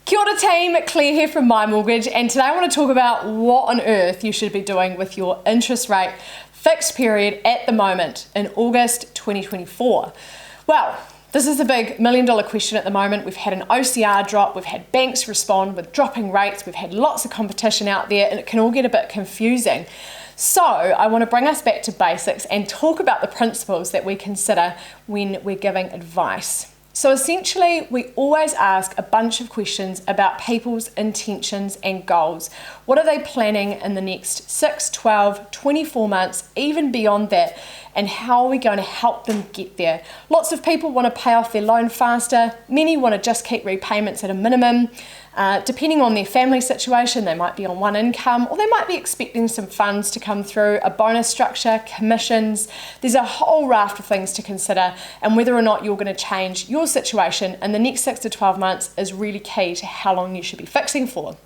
Kia ora team, Claire here from My Mortgage, and today I want to talk about what on earth you should be doing with your interest rate fixed period at the moment in August 2024. Well, this is the big $1 million question at the moment. We've had an OCR drop, we've had banks respond with dropping rates, we've had lots of competition out there, and it can all get a bit confusing. So I want to bring us back to basics and talk about the principles that we consider when we're giving advice. So essentially, we always ask a bunch of questions about people's intentions and goals. What are they planning in the next 6, 12, 24 months, even beyond that? And how are we going to help them get there? Lots of people want to pay off their loan faster. Many want to just keep repayments at a minimum. Depending on their family situation, they might be on one income, or they might be expecting some funds to come through, a bonus structure, commissions. There's a whole raft of things to consider, and whether or not you're going to change your situation in the next 6 to 12 months is really key to how long you should be fixing for.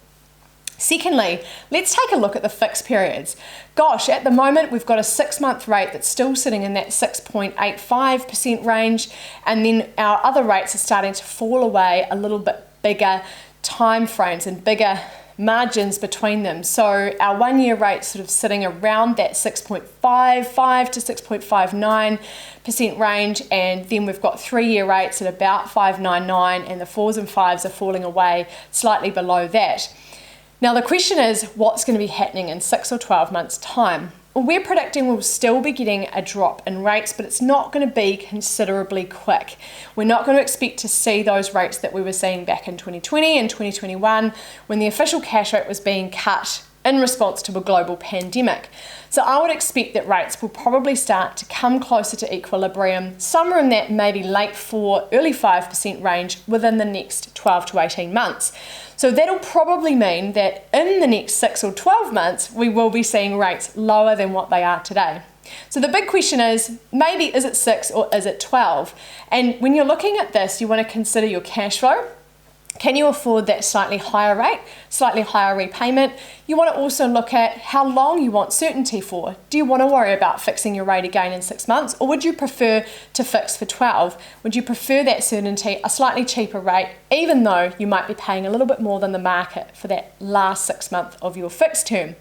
Secondly, let's take a look at the fixed periods. Gosh, at the moment we've got a 6-month rate that's still sitting in that 6.85% range, and then our other rates are starting to fall away a little bit bigger time frames and bigger margins between them. So our 1-year rate sort of sitting around that 6.55 to 6.59% range, and then we've got 3-year rates at about 5.99, and the 4s and 5s are falling away slightly below that. Now the question is, what's going to be happening in 6 or 12 months' time? Well, we're predicting we'll still be getting a drop in rates, but it's not going to be considerably quick. We're not going to expect to see those rates that we were seeing back in 2020 and 2021 when the official cash rate was being cut in response to a global pandemic. So I would expect that rates will probably start to come closer to equilibrium, somewhere in that maybe late 4, early 5% range within the next 12 to 18 months. So that'll probably mean that in the next 6 or 12 months, we will be seeing rates lower than what they are today. So the big question is, maybe is it 6 or is it 12? And when you're looking at this, you want to consider your cash flow. Can you afford that slightly higher rate, slightly higher repayment? You want to also look at how long you want certainty for. Do you want to worry about fixing your rate again in 6 months, or would you prefer to fix for 12? Would you prefer that certainty, a slightly cheaper rate, even though you might be paying a little bit more than the market for that last 6 months of your fixed term?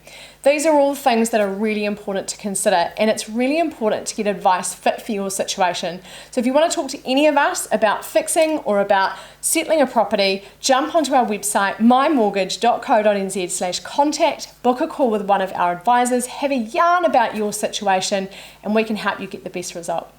These are all things that are really important to consider, and it's really important to get advice fit for your situation. So if you want to talk to any of us about fixing or about settling a property, jump onto our website, mymortgage.co.nz/contact, book a call with one of our advisors, have a yarn about your situation, and we can help you get the best result.